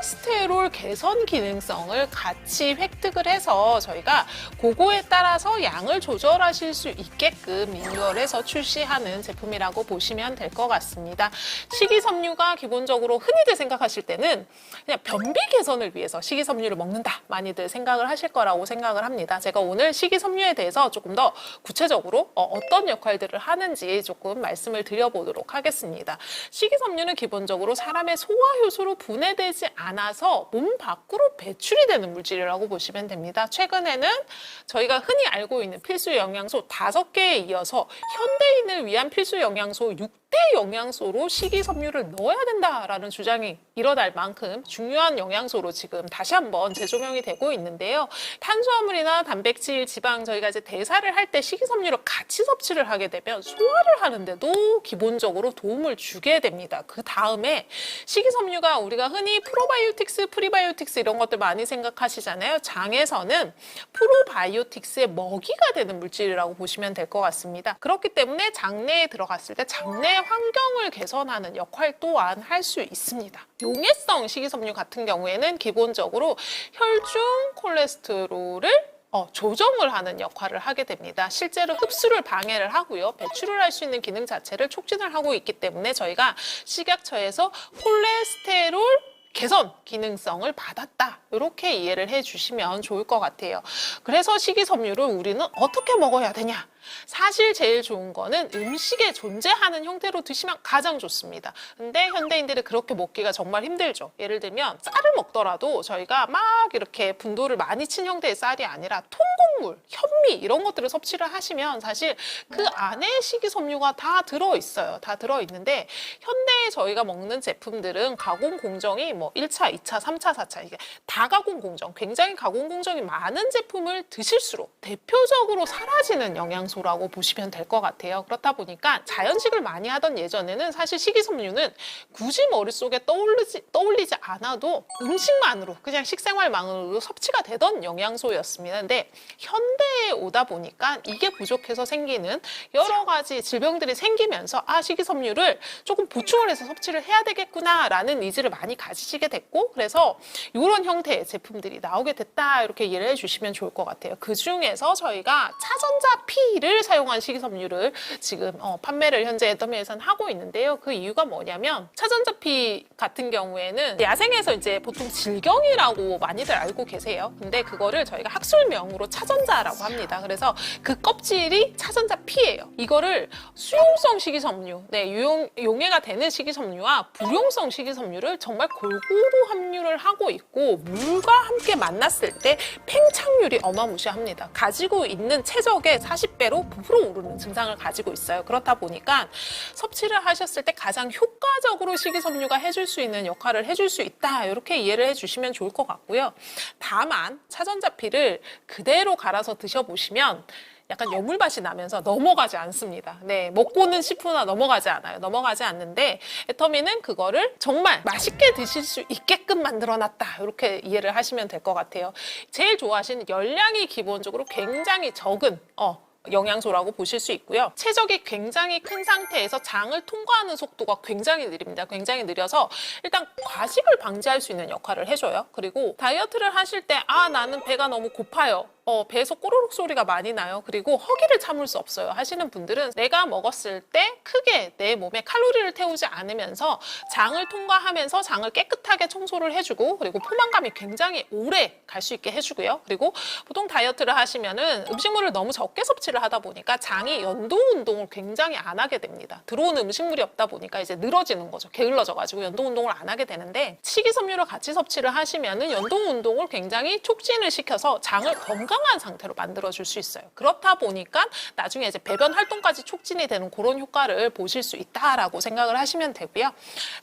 콜레스테롤 개선 기능성을 같이 획득을 해서 저희가 그거에 따라서 양을 조절하실 수 있게끔 리뉴얼해서 출시하는 제품이라고 보시면 될 것 같습니다. 식이섬유가 기본적으로 흔히들 생각하실 때는 그냥 변비 개선을 위해서 식이섬유를 먹는다, 많이들 생각을 하실 거라고 생각을 합니다. 제가 오늘 식이섬유에 대해서 조금 더 구체적으로 어떤 역할들을 하는지 조금 말씀을 드려보도록 하겠습니다. 식이섬유는 기본적으로 사람의 소화효소로 분해되지 않아서 몸 밖으로 배출이 되는 물질이라고 보시면 됩니다. 최근에는 저희가 흔히 알고 있는 필수 영양소 5개에 이어서 현대인을 위한 필수 영양소 6대 영양소로 식이섬유를 넣어야 된다라는 주장이 일어날 만큼 중요한 영양소로 지금 다시 한번 재조명이 되고 있는데요. 탄수화물이나 단백질, 지방 저희가 이제 대사를 할 때 식이섬유를 같이 섭취를 하게 되면 소화를 하는데도 기본적으로 도움을 주게 됩니다. 그 다음에 식이섬유가 우리가 흔히 프로바이오틱스, 프리바이오틱스 이런 것들 많이 생각하시잖아요. 장에서는 프로바이오틱스의 먹이가 되는 물질이라고 보시면 될 것 같습니다. 그렇기 때문에 장내에 들어갔을 때 장내 환경을 개선하는 역할 또한 할 수 있습니다. 용해성 식이섬유 같은 경우에는 기본적으로 혈중 콜레스테롤을 조정을 하는 역할을 하게 됩니다. 실제로 흡수를 방해를 하고요. 배출을 할 수 있는 기능 자체를 촉진을 하고 있기 때문에 저희가 식약처에서 콜레스테롤 개선 기능성을 받았다, 이렇게 이해를 해주시면 좋을 것 같아요. 그래서 식이섬유를 우리는 어떻게 먹어야 되냐? 사실 제일 좋은 거는 음식에 존재하는 형태로 드시면 가장 좋습니다. 근데 현대인들이 그렇게 먹기가 정말 힘들죠. 예를 들면 쌀을 먹더라도 저희가 막 이렇게 분도를 많이 친 형태의 쌀이 아니라 통곡물, 현미 이런 것들을 섭취를 하시면 사실 그 안에 식이섬유가 다 들어있어요. 다 들어있는데 현대에 저희가 먹는 제품들은 가공 공정이 뭐 1차, 2차, 3차, 4차 이게 다 가공 공정, 굉장히 가공 공정이 많은 제품을 드실수록 대표적으로 사라지는 영양소라고 보시면 될 것 같아요. 그렇다 보니까 자연식을 많이 하던 예전에는 사실 식이섬유는 굳이 머릿속에 떠올리지 않아도 음식만으로 그냥 식생활만으로 섭취가 되던 영양소였습니다. 근데 현대에 오다 보니까 이게 부족해서 생기는 여러 가지 질병들이 생기면서 식이섬유를 조금 보충을 해서 섭취를 해야 되겠구나라는 니즈를 많이 가지시게 됐고, 그래서 이런 형태의 제품들이 나오게 됐다, 이렇게 이해를 해주시면 좋을 것 같아요. 그 중에서 저희가 차전자 P를 사용한 식이섬유를 지금 판매를 현재 애더미에서는 하고 있는데요. 그 이유가 뭐냐면 차전자 P 같은 경우에는 야생에서 이제 보통 질경이라고 많이들 알고 계세요. 근데 그거를 저희가 학술명으로 차전자라고 합니다. 그래서 그 껍질이 차전자 P예요. 이거를 수용성 식이섬유, 용해가 되는 식이섬유와 불용성 식이섬유를 정말 골고루 함유를 하고 있고, 물과 함께 만났을 때 팽창률이 어마무시합니다. 가지고 있는 최적의 40배로 부풀어 오르는 증상을 가지고 있어요. 그렇다 보니까 섭취를 하셨을 때 가장 효과적으로 식이섬유가 해줄 수 있는 역할을 해줄 수 있다, 이렇게 이해를 해주시면 좋을 것 같고요. 다만 차전자 P를 그대로 갈아서 드셔보시면 약간 여물 맛이 나면서 넘어가지 않습니다. 먹고는 싶으나 넘어가지 않아요. 넘어가지 않는데 애터미는 그거를 정말 맛있게 드실 수 있게끔 만들어놨다, 이렇게 이해를 하시면 될 것 같아요. 제일 좋아하시는 열량이 기본적으로 굉장히 적은 영양소라고 보실 수 있고요. 체적이 굉장히 큰 상태에서 장을 통과하는 속도가 굉장히 느립니다. 굉장히 느려서 일단 과식을 방지할 수 있는 역할을 해줘요. 그리고 다이어트를 하실 때 나는 배가 너무 고파요, 배에서 꼬르륵 소리가 많이 나요, 그리고 허기를 참을 수 없어요 하시는 분들은 내가 먹었을 때 크게 내 몸에 칼로리를 태우지 않으면서 장을 통과하면서 장을 깨끗하게 청소를 해주고, 그리고 포만감이 굉장히 오래 갈 수 있게 해주고요. 그리고 보통 다이어트를 하시면은 음식물을 너무 적게 섭취를 하다 보니까 장이 연동 운동을 굉장히 안 하게 됩니다. 들어오는 음식물이 없다 보니까 이제 늘어지는 거죠. 게을러져 가지고 연동 운동을 안 하게 되는데, 식이섬유를 같이 섭취를 하시면은 연동 운동을 굉장히 촉진을 시켜서 장을 건강한 상태로 만들어줄 수 있어요. 그렇다 보니까 나중에 이제 배변 활동까지 촉진이 되는 그런 효과를 보실 수 있다라고 생각을 하시면 되고요.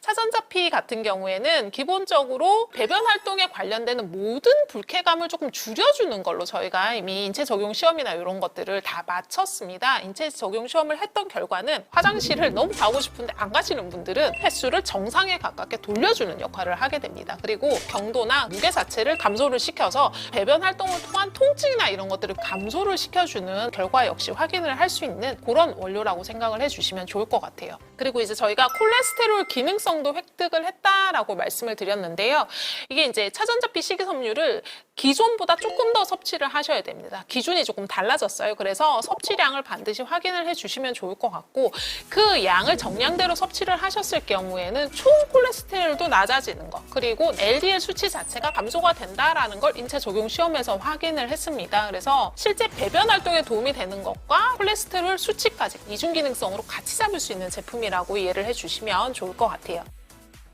차전자 P 같은 경우에는 기본적으로 배변 활동에 관련되는 모든 불쾌감을 조금 줄여주는 걸로 저희가 이미 인체 적용 시험이나 이런 것들을 다 마쳤습니다. 인체 적용 시험을 했던 결과는 화장실을 너무 가고 싶은데 안 가시는 분들은 횟수를 정상에 가깝게 돌려주는 역할을 하게 됩니다. 그리고 경도나 무게 자체를 감소를 시켜서 배변 활동을 통한 통증 통증이나 이런 것들을 감소를 시켜주는 결과 역시 확인을 할 수 있는 그런 원료라고 생각을 해주시면 좋을 것 같아요. 그리고 이제 저희가 콜레스테롤 기능성도 획득을 했다라고 말씀을 드렸는데요. 이게 이제 차전자피 식이섬유를 기존보다 조금 더 섭취를 하셔야 됩니다. 기준이 조금 달라졌어요. 그래서 섭취량을 반드시 확인을 해주시면 좋을 것 같고, 그 양을 정량대로 섭취를 하셨을 경우에는 총 콜레스테롤도 낮아지는 것, 그리고 LDL 수치 자체가 감소가 된다라는 걸 인체 적용 시험에서 확인을 했습니다. 그래서 실제 배변 활동에 도움이 되는 것과 콜레스테롤 수치까지 이중 기능성으로 같이 잡을 수 있는 제품이라고 이해를 해주시면 좋을 것 같아요.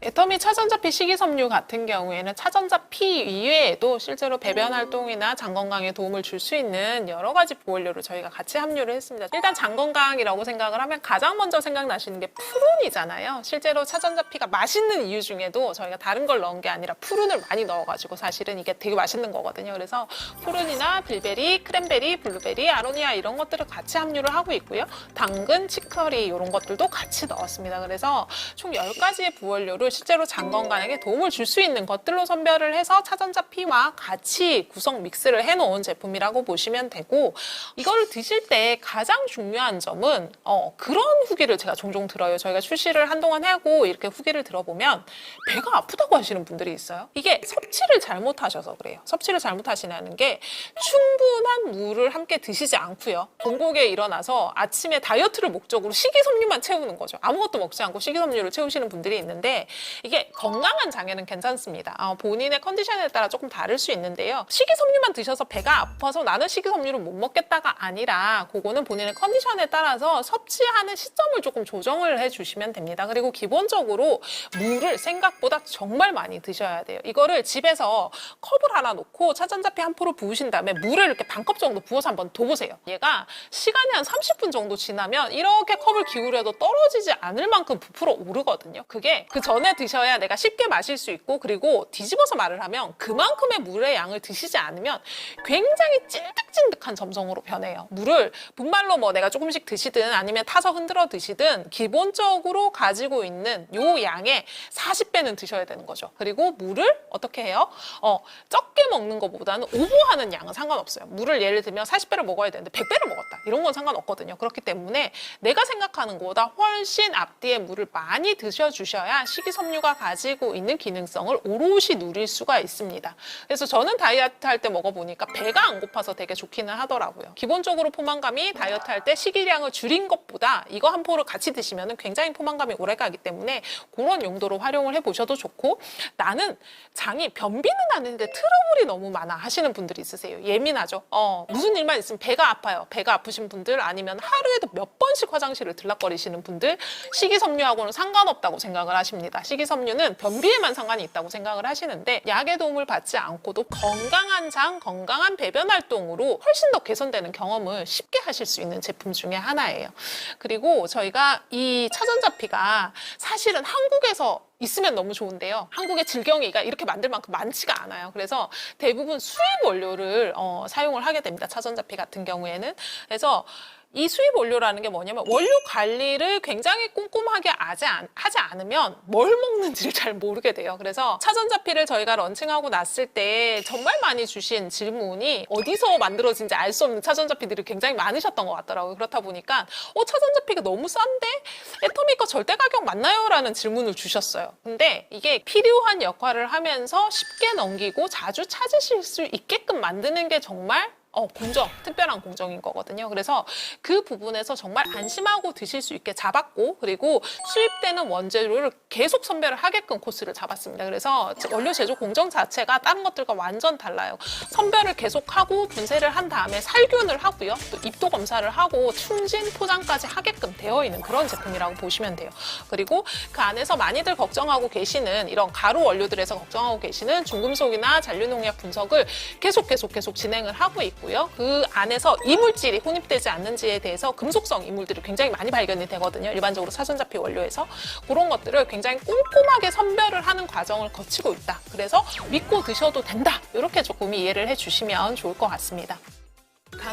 애터미 차전자피 식이섬유 같은 경우에는 차전자피 이외에도 실제로 배변 활동이나 장 건강에 도움을 줄 수 있는 여러 가지 보원료를 저희가 같이 함유를 했습니다. 일단 장 건강이라고 생각을 하면 가장 먼저 생각나시는 게 푸른이잖아요. 실제로 차전자피가 맛있는 이유 중에도 저희가 다른 걸 넣은 게 아니라 푸른을 많이 넣어가지고 사실은 이게 되게 맛있는 거거든요. 그래서 푸른이나 빌베리, 크랜베리, 블루베리, 아로니아 이런 것들을 같이 함유를 하고 있고요. 당근, 치커리 이런 것들도 같이 넣었습니다. 그래서 총 10가지의 보원료를 실제로 장 건강에 도움을 줄 수 있는 것들로 선별을 해서 차전자피와 같이 구성 믹스를 해놓은 제품이라고 보시면 되고, 이거를 드실 때 가장 중요한 점은 그런 후기를 제가 종종 들어요. 저희가 출시를 한동안 하고 이렇게 후기를 들어보면 배가 아프다고 하시는 분들이 있어요. 이게 섭취를 잘못하셔서 그래요. 섭취를 잘못하시는 게 충분한 물을 함께 드시지 않고요. 공복에 일어나서 아침에 다이어트를 목적으로 식이섬유만 채우는 거죠. 아무것도 먹지 않고 식이섬유를 채우시는 분들이 있는데, 이게 건강한 장에는 괜찮습니다. 본인의 컨디션에 따라 조금 다를 수 있는데요. 식이섬유만 드셔서 배가 아파서 나는 식이섬유를 못 먹겠다가 아니라, 그거는 본인의 컨디션에 따라서 섭취하는 시점을 조금 조정을 해주시면 됩니다. 그리고 기본적으로 물을 생각보다 정말 많이 드셔야 돼요. 이거를 집에서 컵을 하나 놓고 차전자피 한 포를 부으신 다음에 물을 이렇게 반컵 정도 부어서 한번 둬보세요. 얘가 시간이 한 30분 정도 지나면 이렇게 컵을 기울여도 떨어지지 않을 만큼 부풀어 오르거든요. 그게 그 전에 드셔야 내가 쉽게 마실 수 있고, 그리고 뒤집어서 말을 하면 그만큼의 물의 양을 드시지 않으면 굉장히 찐득찐득한 점성으로 변해요. 물을 분말로 내가 조금씩 드시든 아니면 타서 흔들어 드시든 기본적으로 가지고 있는 요 양의 40배는 드셔야 되는 거죠. 그리고 물을 어떻게 해요? 적게 먹는 것보다는 오버하는 양은 상관없어요. 물을 예를 들면 40배를 먹어야 되는데 100배를 먹었다, 이런 건 상관없거든요. 그렇기 때문에 내가 생각하는 것보다 훨씬 앞뒤에 물을 많이 드셔주셔야 식이섬유가 가지고 있는 기능성을 오롯이 누릴 수가 있습니다. 그래서 저는 다이어트 할 때 먹어보니까 배가 안 고파서 되게 좋기는 하더라고요. 기본적으로 포만감이 다이어트 할 때 식이량을 줄인 것보다 이거 한 포를 같이 드시면 굉장히 포만감이 오래가기 때문에 그런 용도로 활용을 해보셔도 좋고, 나는 장이 변비는 하는데 트러블이 너무 많아 하시는 분들이 있으세요. 예민하죠. 무슨 일만 있으면 배가 아파요. 배가 아프신 분들, 아니면 하루에도 몇 번씩 화장실을 들락거리시는 분들, 식이섬유하고는 상관없다고 생각을 하십니다. 식이섬유는 변비에만 상관이 있다고 생각을 하시는데, 약의 도움을 받지 않고도 건강한 장, 건강한 배변 활동으로 훨씬 더 개선되는 경험을 쉽게 하실 수 있는 제품 중에 하나예요. 그리고 저희가 이 차전자피가 사실은 한국에서 있으면 너무 좋은데요. 한국의 질경이가 이렇게 만들 만큼 많지가 않아요. 그래서 대부분 수입 원료를 사용을 하게 됩니다. 차전자피 같은 경우에는. 그래서 이 수입 원료라는 게 뭐냐면, 원료 관리를 굉장히 꼼꼼하게 하지 않으면 뭘 먹는지를 잘 모르게 돼요. 그래서 차전자피를 저희가 런칭하고 났을 때 정말 많이 주신 질문이 어디서 만들어진지 알 수 없는 차전자피들이 굉장히 많으셨던 것 같더라고요. 그렇다 보니까 차전자피가 너무 싼데 애터미 거 절대 가격 맞나요? 라는 질문을 주셨어요. 근데 이게 필요한 역할을 하면서 쉽게 넘기고 자주 찾으실 수 있게끔 만드는 게 정말 공정, 특별한 공정인 거거든요. 그래서 그 부분에서 정말 안심하고 드실 수 있게 잡았고, 그리고 수입되는 원재료를 계속 선별을 하게끔 코스를 잡았습니다. 그래서 원료 제조 공정 자체가 다른 것들과 완전 달라요. 선별을 계속하고 분쇄를 한 다음에 살균을 하고요. 또 입도 검사를 하고 충진 포장까지 하게끔 되어 있는 그런 제품이라고 보시면 돼요. 그리고 그 안에서 많이들 걱정하고 계시는 이런 가루 원료들에서 걱정하고 계시는 중금속이나 잔류농약 분석을 계속 진행을 하고 있고, 그 안에서 이물질이 혼입되지 않는지에 대해서 금속성 이물들이 굉장히 많이 발견이 되거든요. 일반적으로 차전자피 원료에서. 그런 것들을 굉장히 꼼꼼하게 선별을 하는 과정을 거치고 있다. 그래서 믿고 드셔도 된다. 이렇게 조금 이해를 해주시면 좋을 것 같습니다.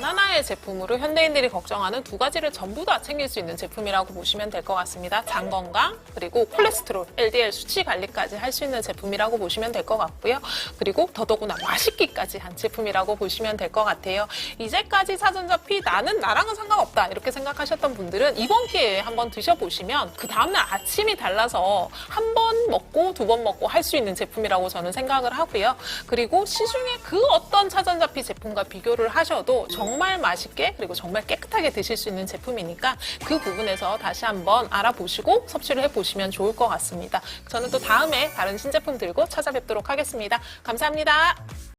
단 하나의 제품으로 현대인들이 걱정하는 두 가지를 전부 다 챙길 수 있는 제품이라고 보시면 될 것 같습니다. 장 건강, 그리고 콜레스테롤, LDL 수치 관리까지 할 수 있는 제품이라고 보시면 될 것 같고요. 그리고 더더구나 맛있기까지 한 제품이라고 보시면 될 것 같아요. 이제까지 사전자피 나는 나랑은 상관없다 이렇게 생각하셨던 분들은 이번 기회에 한번 드셔보시면 그 다음날 아침이 달라서 한 번 먹고 두 번 먹고 할 수 있는 제품이라고 저는 생각을 하고요. 그리고 시중에 그 어떤 사전자피 제품과 비교를 하셔도 정말 맛있게 그리고 정말 깨끗하게 드실 수 있는 제품이니까 그 부분에서 다시 한번 알아보시고 섭취를 해보시면 좋을 것 같습니다. 저는 또 다음에 다른 신제품 들고 찾아뵙도록 하겠습니다. 감사합니다.